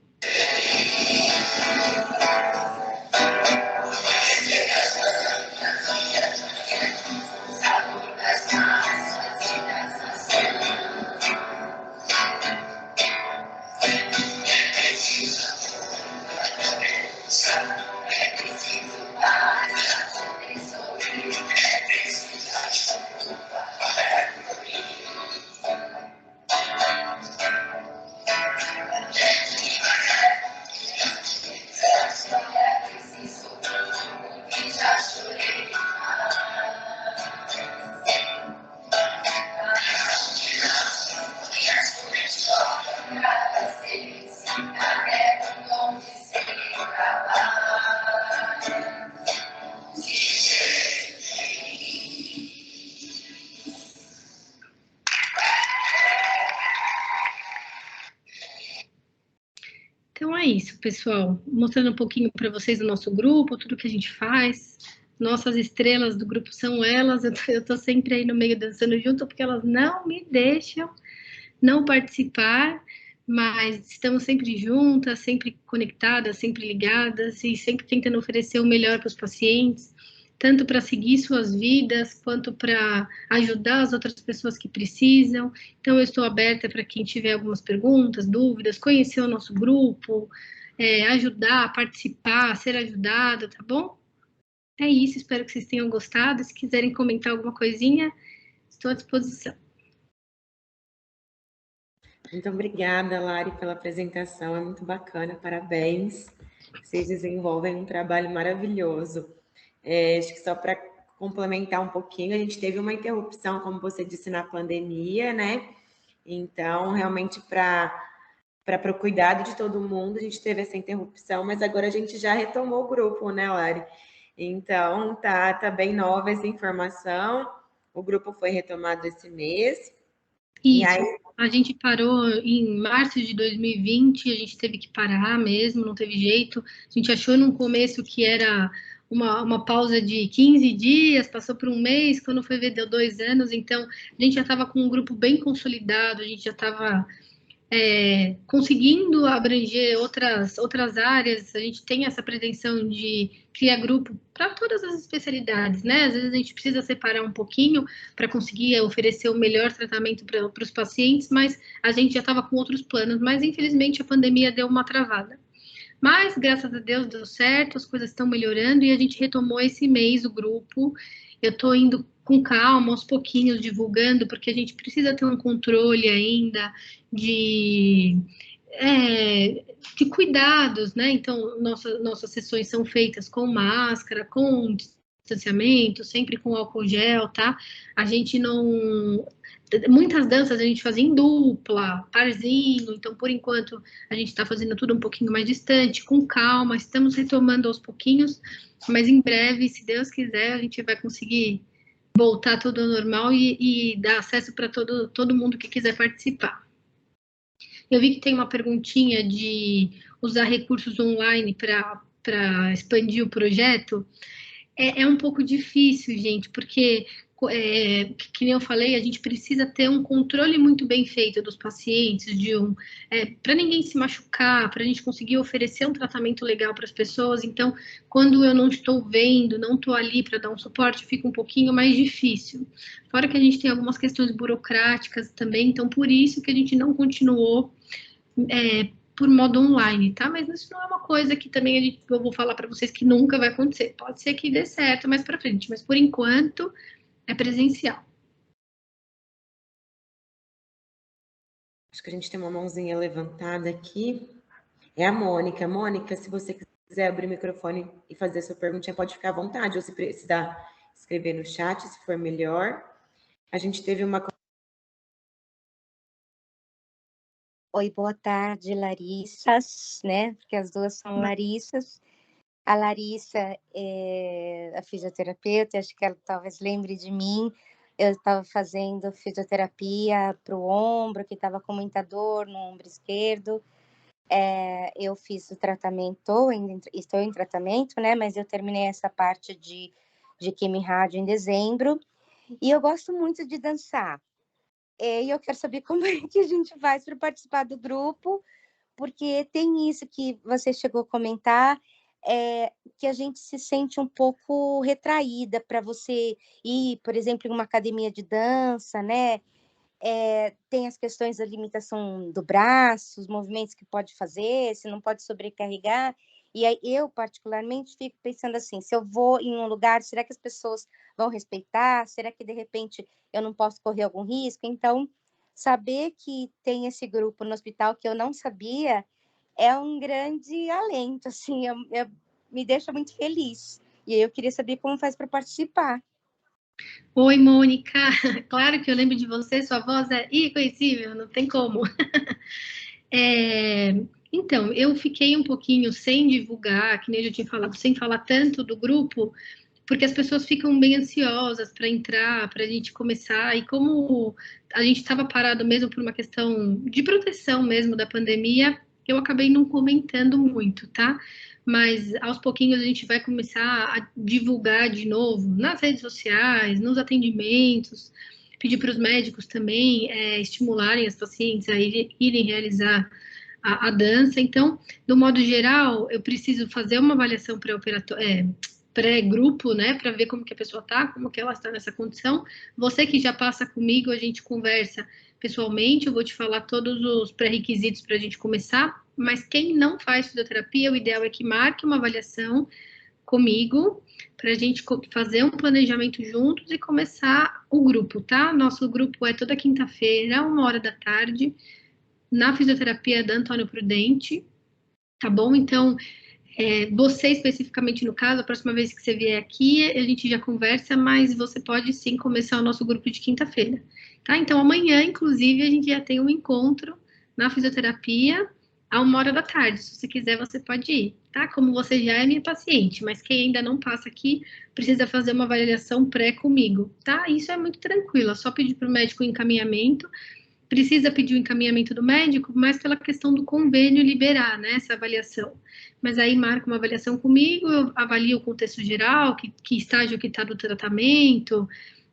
Então é isso, pessoal. Mostrando um pouquinho para vocês o nosso grupo, tudo que a gente faz. Nossas estrelas do grupo são elas. Eu tô sempre aí no meio dançando junto, porque elas não me deixam não participar, mas estamos sempre juntas, sempre conectadas, sempre ligadas e sempre tentando oferecer o melhor para os pacientes, tanto para seguir suas vidas, quanto para ajudar as outras pessoas que precisam. Então, eu estou aberta para quem tiver algumas perguntas, dúvidas, conhecer o nosso grupo, ajudar, participar, ser ajudado, tá bom? É isso, espero que vocês tenham gostado. Se quiserem comentar alguma coisinha, estou à disposição. Muito obrigada, Lari, pela apresentação, é muito bacana, parabéns. Vocês desenvolvem um trabalho maravilhoso. Acho que só para complementar um pouquinho, a gente teve uma interrupção, como você disse, na pandemia, né? Então, realmente, para o cuidado de todo mundo, a gente teve essa interrupção, mas agora a gente já retomou o grupo, né, Lari? Então, tá bem nova essa informação. O grupo foi retomado esse mês. Isso, aí... a gente parou em março de 2020, a gente teve que parar mesmo, não teve jeito. A gente achou no começo que era uma pausa de 15 dias, passou por um mês, quando foi ver deu 2 anos, então a gente já estava com um grupo bem consolidado, a gente já estava conseguindo abranger outras áreas. A gente tem essa pretensão de criar grupo para todas as especialidades, né? Às vezes a gente precisa separar um pouquinho para conseguir oferecer o melhor tratamento para os pacientes, mas a gente já estava com outros planos, mas infelizmente a pandemia deu uma travada. Mas, graças a Deus, deu certo, as coisas estão melhorando e a gente retomou esse mês o grupo. Eu estou indo com calma, aos pouquinhos, divulgando, porque a gente precisa ter um controle ainda de cuidados, né? Então, nossas sessões são feitas com máscara, com distanciamento, sempre com álcool gel, tá? A gente não... Muitas danças a gente fazia em dupla, parzinho, então, por enquanto, a gente está fazendo tudo um pouquinho mais distante, com calma, estamos retomando aos pouquinhos, mas em breve, se Deus quiser, a gente vai conseguir voltar tudo ao normal e dar acesso para todo mundo que quiser participar. Eu vi que tem uma perguntinha de usar recursos online para expandir o projeto. É um pouco difícil, gente, porque, que nem eu falei, a gente precisa ter um controle muito bem feito dos pacientes, para ninguém se machucar, para a gente conseguir oferecer um tratamento legal para as pessoas. Então, quando eu não estou vendo, não estou ali para dar um suporte, fica um pouquinho mais difícil. Fora que a gente tem algumas questões burocráticas também, então por isso que a gente não continuou por modo online, tá? Mas isso não é uma coisa que também eu vou falar para vocês que nunca vai acontecer. Pode ser que dê certo mais para frente, mas por enquanto é presencial. Acho que a gente tem uma mãozinha levantada aqui. É a Mônica. Mônica, se você quiser abrir o microfone e fazer sua perguntinha, pode ficar à vontade, ou se precisar escrever no chat, se for melhor. A gente teve uma... Oi, boa tarde, Larissas, né? Porque as duas são Larissas. A Larissa é a fisioterapeuta, acho que ela talvez lembre de mim. Eu estava fazendo fisioterapia para o ombro, que estava com muita dor no ombro esquerdo. Eu fiz o tratamento, estou em tratamento, né? Mas eu terminei essa parte de quimio-rádio em dezembro. E eu gosto muito de dançar. E eu quero saber como é que a gente faz para participar do grupo, porque tem isso que você chegou a comentar, que a gente se sente um pouco retraída para você ir, por exemplo, em uma academia de dança, né? Tem as questões da limitação do braço, os movimentos que pode fazer, se não pode sobrecarregar. E aí eu, particularmente, fico pensando assim, se eu vou em um lugar, será que as pessoas vão respeitar? Será que, de repente, eu não posso correr algum risco? Então, saber que tem esse grupo no hospital que eu não sabia é um grande alento, assim, me deixa muito feliz. E aí eu queria saber como faz para participar. Oi, Mônica. Claro que eu lembro de você, sua voz é irreconhecível, não tem como. Então, eu fiquei um pouquinho sem divulgar, que nem eu já tinha falado, sem falar tanto do grupo, porque as pessoas ficam bem ansiosas para entrar, para a gente começar, e como a gente estava parado mesmo por uma questão de proteção mesmo da pandemia, eu acabei não comentando muito, tá? Mas aos pouquinhos a gente vai começar a divulgar de novo nas redes sociais, nos atendimentos, pedir para os médicos também estimularem as pacientes a irem realizar a dança. Então, do modo geral, eu preciso fazer uma avaliação pré-grupo, né, para ver como que a pessoa está, como que ela está nessa condição. Você que já passa comigo, a gente conversa pessoalmente, eu vou te falar todos os pré-requisitos para a gente começar, mas quem não faz fisioterapia, o ideal é que marque uma avaliação comigo, para a gente fazer um planejamento juntos e começar o grupo, tá? Nosso grupo é toda quinta-feira, 13h, na fisioterapia da Antônio Prudente, tá bom? Então, você especificamente no caso, a próxima vez que você vier aqui, a gente já conversa, mas você pode sim começar o nosso grupo de quinta-feira, tá? Então, amanhã, inclusive, a gente já tem um encontro na fisioterapia à 13h. Se você quiser, você pode ir, tá? Como você já é minha paciente, mas quem ainda não passa aqui, precisa fazer uma avaliação pré comigo, tá? Isso é muito tranquilo, é só pedir para o médico o encaminhamento. Precisa pedir o encaminhamento do médico, mas pela questão do convênio liberar, né, essa avaliação. Mas aí marca uma avaliação comigo, eu avalio o contexto geral, que estágio que está do tratamento,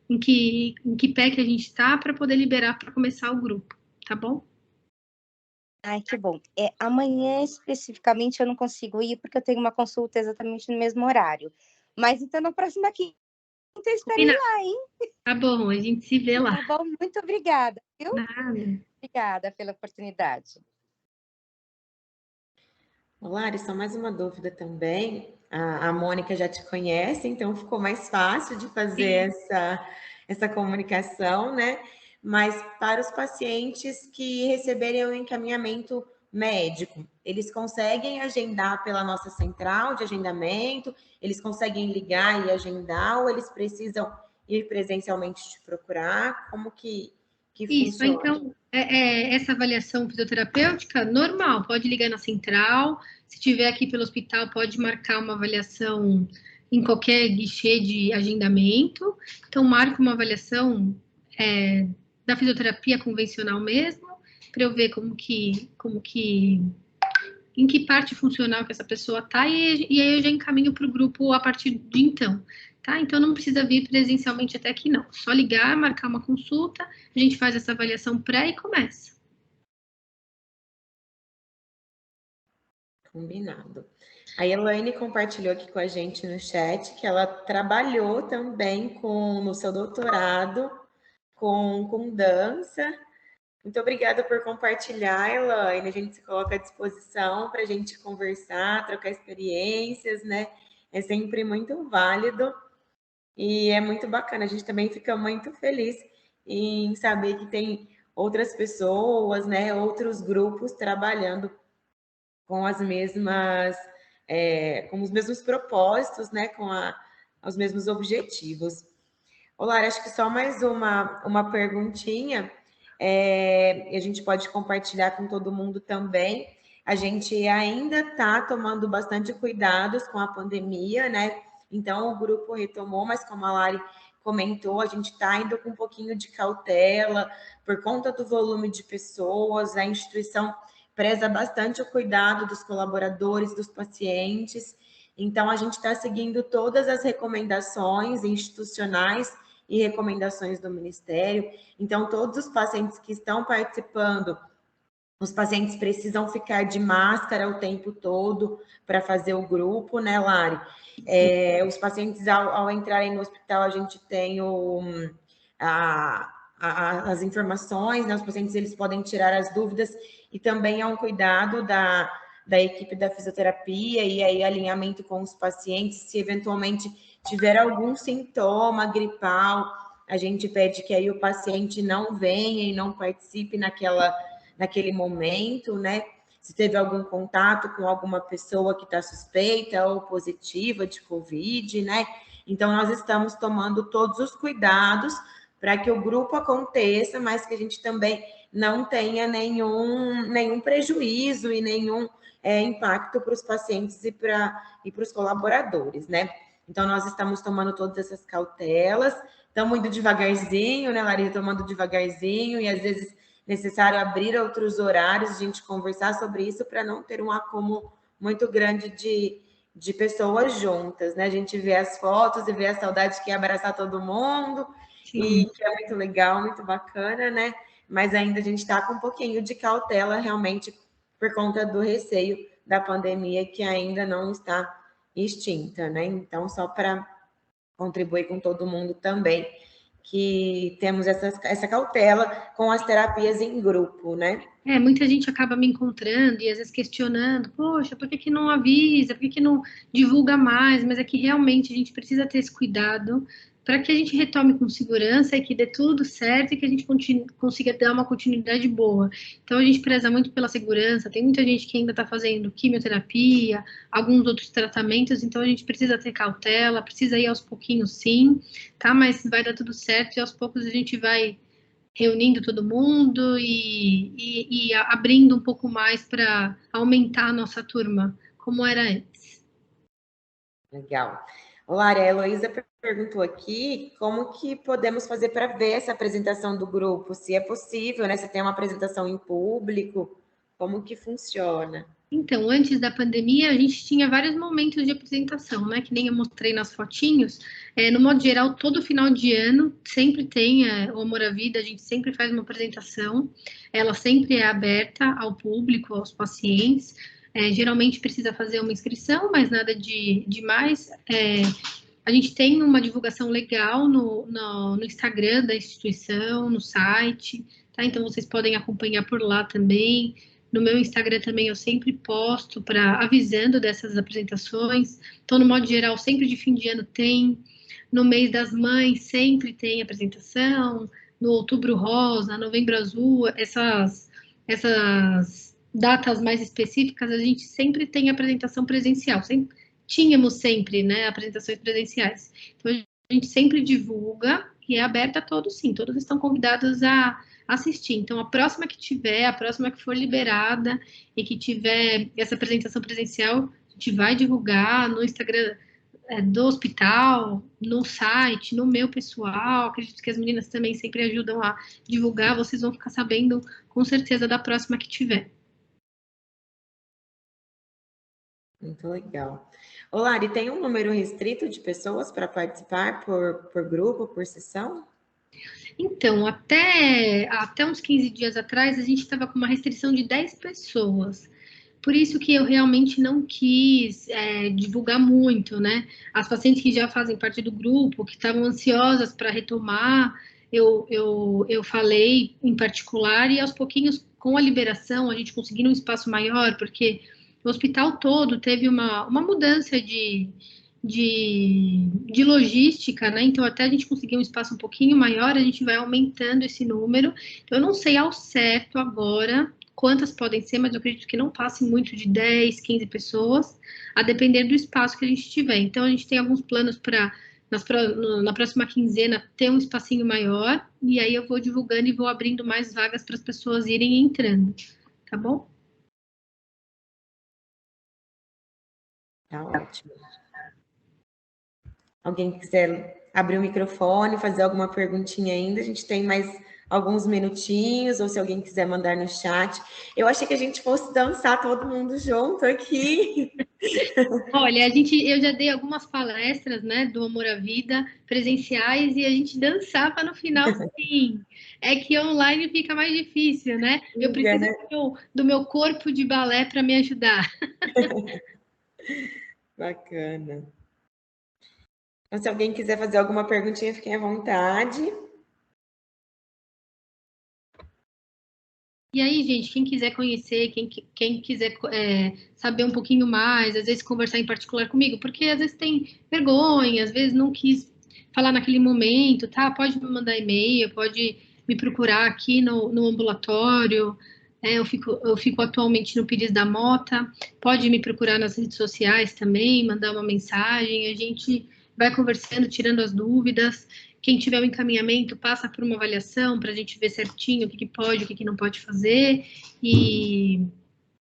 em que pé que a gente está, para poder liberar para começar o grupo, tá bom? Ai, que bom. Amanhã, especificamente, eu não consigo ir, porque eu tenho uma consulta exatamente no mesmo horário. Mas, então, na próxima quinta, eu espero ir lá, hein? Tá bom, a gente se vê lá. Tá bom, muito obrigada, viu? Nada. Obrigada pela oportunidade. Olá, só mais uma dúvida também. A Mônica já te conhece, então ficou mais fácil de fazer essa comunicação, né? Mas para os pacientes que receberem o encaminhamento médico, eles conseguem agendar pela nossa central de agendamento? Eles conseguem ligar e agendar? Ou eles precisam ir presencialmente te procurar? Como que Isso, funciona? então, essa avaliação fisioterapêutica, normal, pode ligar na central, se estiver aqui pelo hospital, pode marcar uma avaliação em qualquer guichê de agendamento, então marca uma avaliação da fisioterapia convencional mesmo, para eu ver em que parte funcional que essa pessoa está, e aí eu já encaminho para o grupo a partir de então. Tá? Então, não precisa vir presencialmente até aqui, não. Só ligar, marcar uma consulta, a gente faz essa avaliação pré e começa. Combinado. A Elaine compartilhou aqui com a gente no chat que ela trabalhou também no seu doutorado com dança. Muito obrigada por compartilhar, Elaine. A gente se coloca à disposição para a gente conversar, trocar experiências, né? É sempre muito válido e é muito bacana. A gente também fica muito feliz em saber que tem outras pessoas, né? Outros grupos trabalhando com as mesmas, com os mesmos propósitos, né? Com os mesmos objetivos. Olá, acho que só mais uma perguntinha, e a gente pode compartilhar com todo mundo também. a gente ainda está tomando bastante cuidados com a pandemia, né? Então, o grupo retomou, mas como a Lari comentou, a gente está indo com um pouquinho de cautela, por conta do volume de pessoas, a instituição preza bastante o cuidado dos colaboradores, dos pacientes, então a gente está seguindo todas as recomendações institucionais e recomendações do Ministério, então todos os pacientes que estão participando, os pacientes precisam ficar de máscara o tempo todo para fazer o grupo, né, Lari? Os pacientes, ao entrarem no hospital, a gente tem as informações, né? Os pacientes eles podem tirar as dúvidas e também há um cuidado da equipe da fisioterapia e aí alinhamento com os pacientes, se eventualmente tiver algum sintoma gripal, a gente pede que aí o paciente não venha e não participe naquele momento, né? Se teve algum contato com alguma pessoa que está suspeita ou positiva de Covid, né? Então, nós estamos tomando todos os cuidados para que o grupo aconteça, mas que a gente também não tenha nenhum prejuízo e nenhum impacto para os pacientes e para os colaboradores, né? Então, nós estamos tomando todas essas cautelas, estamos indo devagarzinho, né, Larissa? Tomando devagarzinho e, às vezes, necessário abrir outros horários, a gente conversar sobre isso para não ter um acúmulo muito grande de pessoas juntas, né? A gente vê as fotos e vê a saudade que é abraçar todo mundo, sim, e que é muito legal, muito bacana, né? Mas ainda a gente está com um pouquinho de cautela, realmente, por conta do receio da pandemia que ainda não está extinta, né? Então, só para contribuir com todo mundo também, que temos essa cautela com as terapias em grupo, né? Muita gente acaba me encontrando e às vezes questionando, poxa, por que não avisa, por que não divulga mais? Mas é que realmente a gente precisa ter esse cuidado para que a gente retome com segurança e que dê tudo certo e que a gente consiga dar uma continuidade boa. Então a gente preza muito pela segurança, tem muita gente que ainda está fazendo quimioterapia, alguns outros tratamentos, então a gente precisa ter cautela, precisa ir aos pouquinhos sim, tá? Mas vai dar tudo certo e aos poucos a gente vai reunindo todo mundo e abrindo um pouco mais para aumentar a nossa turma, como era antes. Legal. Olá, a Heloísa perguntou aqui como que podemos fazer para ver essa apresentação do grupo, se é possível, né? Se tem uma apresentação em público, como que funciona? Então, antes da pandemia, a gente tinha vários momentos de apresentação, né? Que nem eu mostrei nas fotinhos. No modo geral, todo final de ano sempre tem o Amor à Vida, a gente sempre faz uma apresentação. Ela sempre é aberta ao público, aos pacientes. Geralmente precisa fazer uma inscrição, mas nada de mais. A gente tem uma divulgação legal no Instagram da instituição, no site, tá? Então, vocês podem acompanhar por lá também. No meu Instagram também eu sempre posto avisando dessas apresentações. Então, no modo geral, sempre de fim de ano tem. No mês das mães sempre tem apresentação. No Outubro Rosa, Novembro Azul, essas datas mais específicas, a gente sempre tem apresentação presencial. Tínhamos sempre, né, apresentações presenciais. Então, a gente sempre divulga e é aberta a todos, sim. Todos estão convidados a assistir. Então, a próxima que for liberada e que tiver essa apresentação presencial, a gente vai divulgar no Instagram do hospital, no site, no meu pessoal. Acredito que as meninas também sempre ajudam a divulgar. Vocês vão ficar sabendo, com certeza, da próxima que tiver. Muito legal. Ô, Lari, tem um número restrito de pessoas para participar por grupo, por sessão? Então, até uns 15 dias atrás, a gente estava com uma restrição de 10 pessoas. Por isso que eu realmente não quis divulgar muito, né? As pacientes que já fazem parte do grupo, que estavam ansiosas para retomar, eu falei em particular, e aos pouquinhos, com a liberação, a gente conseguiu um espaço maior, porque o hospital todo teve uma mudança de logística, né? Então, até a gente conseguir um espaço um pouquinho maior, a gente vai aumentando esse número. Então, eu não sei ao certo agora quantas podem ser, mas eu acredito que não passe muito de 10, 15 pessoas, a depender do espaço que a gente tiver. Então, a gente tem alguns planos para, na próxima quinzena, ter um espacinho maior, e aí eu vou divulgando e vou abrindo mais vagas para as pessoas irem entrando, tá bom? Tá ótimo. Alguém quiser abrir o microfone, fazer alguma perguntinha ainda, a gente tem mais alguns minutinhos, ou se alguém quiser mandar no chat. Eu achei que a gente fosse dançar todo mundo junto aqui. Olha, eu já dei algumas palestras, né, do Amor à Vida, presenciais, e a gente dançava no final, sim. É que online fica mais difícil, né? Eu preciso do meu corpo de balé para me ajudar. Bacana. Então, se alguém quiser fazer alguma perguntinha, fiquem à vontade. E aí, gente, quem quiser conhecer, quem quiser saber um pouquinho mais, às vezes conversar em particular comigo, porque às vezes tem vergonha, às vezes não quis falar naquele momento, tá? Pode me mandar e-mail, pode me procurar aqui no ambulatório. Eu fico atualmente no Pires da Mota, pode me procurar nas redes sociais também, mandar uma mensagem, a gente vai conversando, tirando as dúvidas. Quem tiver o encaminhamento passa por uma avaliação para a gente ver certinho o que pode, o que não pode fazer. E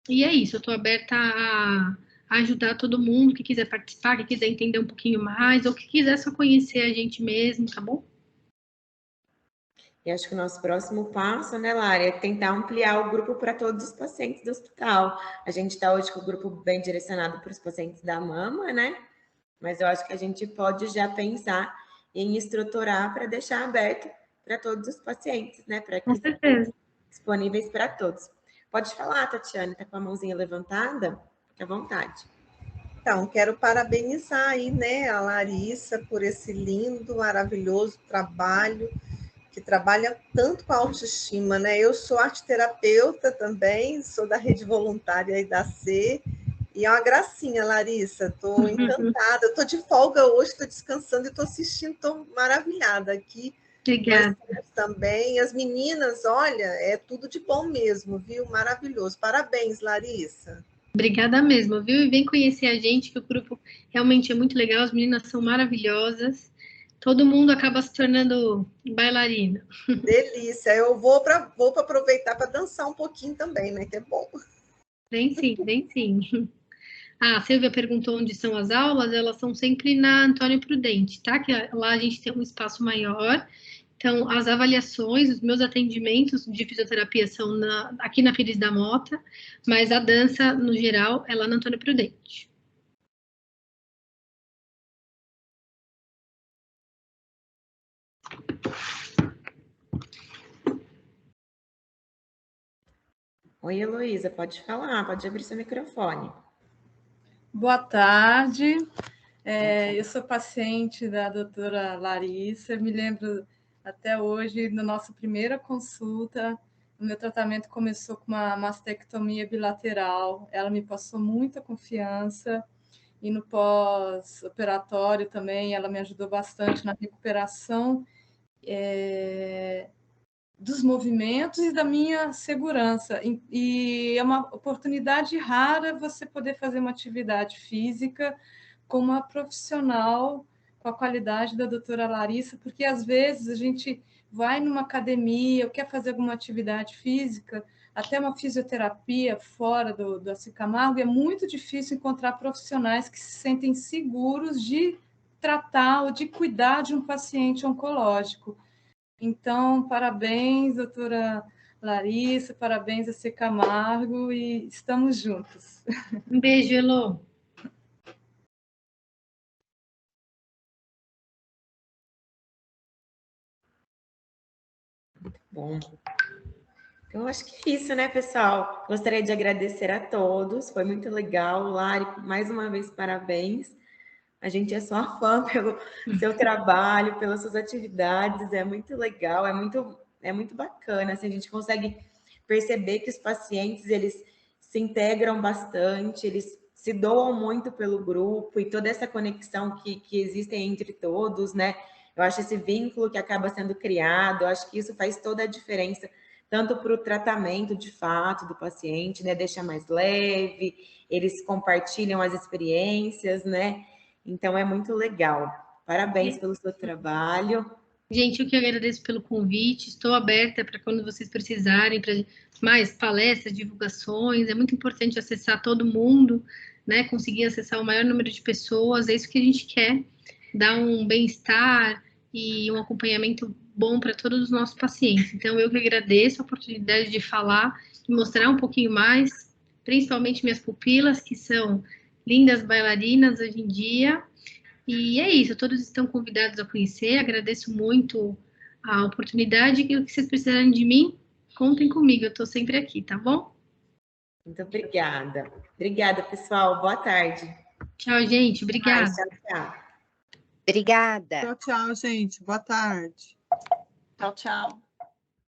é isso, eu estou aberta a ajudar todo mundo que quiser participar, que quiser entender um pouquinho mais, ou que quiser só conhecer a gente mesmo, tá bom? E acho que o nosso próximo passo, né, Lara, é tentar ampliar o grupo para todos os pacientes do hospital. A gente está hoje com o grupo bem direcionado para os pacientes da mama, né? Mas eu acho que a gente pode já pensar em estruturar para deixar aberto para todos os pacientes, né? Para que sejam disponíveis para todos. Pode falar, Tatiane, está com a mãozinha levantada? Fique à vontade. Então, quero parabenizar aí, né, a Larissa por esse lindo, maravilhoso trabalho, que trabalha tanto com a autoestima, né? Eu sou arteterapeuta também, sou da rede voluntária aí da C, e é uma gracinha, Larissa, estou encantada, estou de folga hoje, estou descansando e estou assistindo, estou maravilhada aqui. Obrigada. Também, as meninas, olha, é tudo de bom mesmo, viu? Maravilhoso. Parabéns, Larissa. Obrigada mesmo, viu? E vem conhecer a gente, que o grupo realmente é muito legal, as meninas são maravilhosas. Todo mundo acaba se tornando bailarina. Delícia. Eu vou aproveitar para dançar um pouquinho também, né? Que é bom. Vem sim, vem sim. A Silvia perguntou onde são as aulas, elas são sempre na Antônio Prudente, tá? Que lá a gente tem um espaço maior. Então, as avaliações, os meus atendimentos de fisioterapia são aqui na Pires da Mota, mas a dança, no geral, é lá na Antônio Prudente. Oi, Heloísa, pode falar, pode abrir seu microfone. Boa tarde, eu sou paciente da doutora Larissa, me lembro até hoje, na nossa primeira consulta, o meu tratamento começou com uma mastectomia bilateral, ela me passou muita confiança, e no pós-operatório também, ela me ajudou bastante na recuperação dos movimentos e da minha segurança. E é uma oportunidade rara você poder fazer uma atividade física com uma profissional com a qualidade da doutora Larissa, porque às vezes a gente vai numa academia ou quer fazer alguma atividade física, até uma fisioterapia fora do AC Camargo, é muito difícil encontrar profissionais que se sentem seguros de tratar ou de cuidar de um paciente oncológico. Então, parabéns, doutora Larissa, parabéns a C. Camargo, e estamos juntos. Um beijo, Elô. Muito bom. Então, acho que é isso, né, pessoal? Gostaria de agradecer a todos, foi muito legal. Lari, mais uma vez, parabéns. A gente é só fã pelo seu trabalho, pelas suas atividades, é muito legal, é muito bacana, assim, a gente consegue perceber que os pacientes, eles se integram bastante, eles se doam muito pelo grupo, e toda essa conexão que existe entre todos, né? Eu acho esse vínculo que acaba sendo criado, eu acho que isso faz toda a diferença, tanto para o tratamento, de fato, do paciente, né? Deixa mais leve, eles compartilham as experiências, né? Então, é muito legal. Parabéns pelo seu trabalho. Gente, eu que agradeço pelo convite. Estou aberta para quando vocês precisarem, para mais palestras, divulgações. É muito importante acessar todo mundo, né, conseguir acessar o maior número de pessoas, é isso que a gente quer, dar um bem-estar e um acompanhamento bom para todos os nossos pacientes. Então, eu que agradeço a oportunidade de falar e mostrar um pouquinho mais, principalmente minhas pupilas, que são lindas bailarinas hoje em dia. E é isso, todos estão convidados a conhecer, agradeço muito a oportunidade, e o que vocês precisarem de mim, contem comigo, eu estou sempre aqui, tá bom? Muito obrigada. Obrigada, pessoal. Boa tarde. Tchau, gente. Obrigada. Tchau, tchau. Obrigada. Tchau, tchau, gente. Boa tarde. Tchau, tchau.